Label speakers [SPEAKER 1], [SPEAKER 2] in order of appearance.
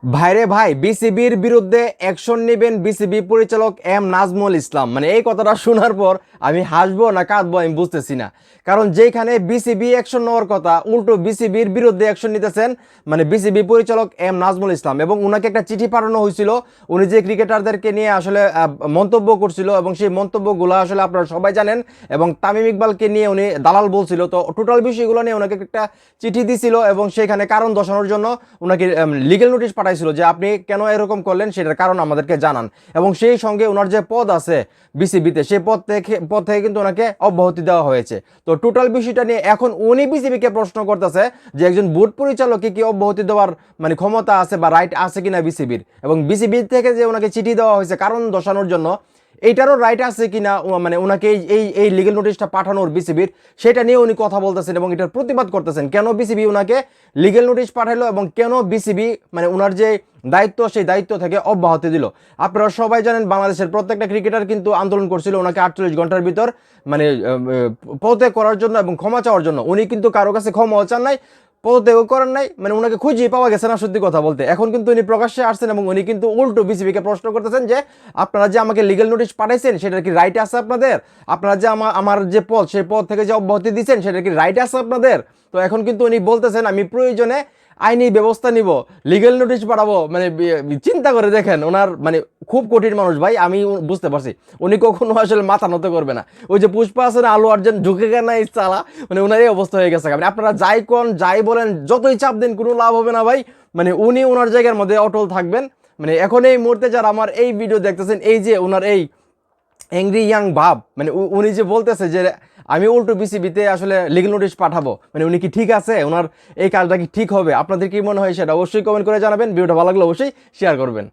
[SPEAKER 1] ভাইরে ভাই, বিসিবির বিরুদ্ধে অ্যাকশন নেবেন বিসিবি পরিচালক এম নাজমুল ইসলাম। মানে এই কথাটা শোনার পর আমি হাসবো না কাঁদবো আমি বুঝতেছি না। কারণ যেখানে বিসিবি অ্যাকশন নেওয়ার কথা, উল্টো বিসিবির বিরুদ্ধে অ্যাকশন নিতেছেন মানে বিসিবি পরিচালক এম নাজমুল ইসলাম। এবং উনাকে একটা চিঠি পাঠানো হয়েছিল, উনি যে ক্রিকেটারদেরকে নিয়ে আসলে মন্তব্য করছিল, এবং সেই মন্তব্যগুলো আসলে আপনারা সবাই জানেন। এবং তামিম ইকবালকে নিয়ে উনি দালাল বলছিল, তো টোটাল বিষয়গুলো নিয়ে ওনাকে একটা চিঠি দিছিল, এবং সেখানে কারণ দর্শানোর জন্য ওনাকে লিগেল নোটিশ পাঠাইছিল যে আপনি কেন এরকম করলেন সেটার কারণ আমাদেরকে জানান। এবং সেই সঙ্গে ওনার যে পদ আছে বিসিবিতে, সেই পদ থেকে কিন্তু ওনাকে অব্যাহতি দেওয়া হয়েছে। তো টোটাল বিষয়টা নিয়ে এখন উনি বিসিবিকে প্রশ্ন করতেছে যে একজন বোর্ড পরিচালককে কি অব্যাহতি দেওয়ার মানে ক্ষমতা আছে বা রাইট আছে কিনা বিসিবির, এবং বিসিবি থেকে যে ওনাকে চিঠি দেওয়া হয়েছে কারণ দর্শানোর জন্য, এইটারও রাইট আছে কিনা মানে ওনাকে এই এই লিগেল নোটিশটা পাঠানোর বিসিবির, সেটা নিয়ে উনি কথা বলতেছেন এবং এটার প্রতিবাদ করতেছেন। কেন বিসিবি ওনাকে লিগেল নোটিশ পাঠাইলো এবং কেন বিসিবি মানে ওনার যে দায়িত্ব সেই দায়িত্ব থেকে অব্যাহতি দিল। আপনারা সবাই জানেন বাংলাদেশের প্রত্যেকটা ক্রিকেটার কিন্তু আন্দোলন করছিল ওনাকে 48 ঘন্টার ভিতর মানে পদত্যাগ করার জন্য এবং ক্ষমা চাওয়ার জন্য। উনি কিন্তু কারো কাছে ক্ষমাও চান নাই, পদত্যাগও করেন নাই, মানে ওনাকে খুঁজে পাওয়া গেছে না সত্যি কথা বলতে। এখন কিন্তু উনি প্রকাশ্যে আসছেন এবং উনি কিন্তু উল্টো বিসিবিকে প্রশ্ন করতেছেন যে আপনারা যে আমাকে লিগেল নোটিশ পাঠাইছেন সেটার কি রাইট আছে আপনাদের, আপনারা যে আমার যে পদ সেই পদ থেকে যে অব্যাহতি দিচ্ছেন সেটার কি রাইট আছে আপনাদের। তো এখন কিন্তু উনি বলতেছেন আমি প্রয়োজনে আইনি ব্যবস্থা নিব, লিগেল নোটিশ পাঠাবো। মানে চিন্তা করে দেখেন, ওনার মানে খুব কঠিন মানুষ ভাই, আমি বুঝতে পারছি উনি কখনো আসলে মাথা নত করবে না। ওই যে পুষ্পা আছে না, আলু অর্জুন ঝুঁকে না চালা, মানে ওনার এই অবস্থা হয়ে গেছে। মানে আপনারা যাই কোন যাই বলেন যতই চাপ দেন কোনো লাভ হবে না ভাই, মানে উনি ওনার জায়গার মধ্যে অটল থাকবেন। মানে এখন এই মুহূর্তে যারা আমার এই ভিডিও দেখতেছেন, এই যে ওনার এই অ্যাংরি ইয়াং ভাব, মানে উনি যে বলতেছে যে আমি উল্টো বিসিবিতে আসলে লিগেল নোটিশ পাঠাবো, মানে উনি কি ঠিক আছে, ওনার এই কাজটা কি ঠিক হবে? আপনাদের কি মনে হয় সেটা অবশ্যই কমেন্ট করে জানাবেন। ভিডিওটা ভালো লাগলে অবশ্যই শেয়ার করবেন।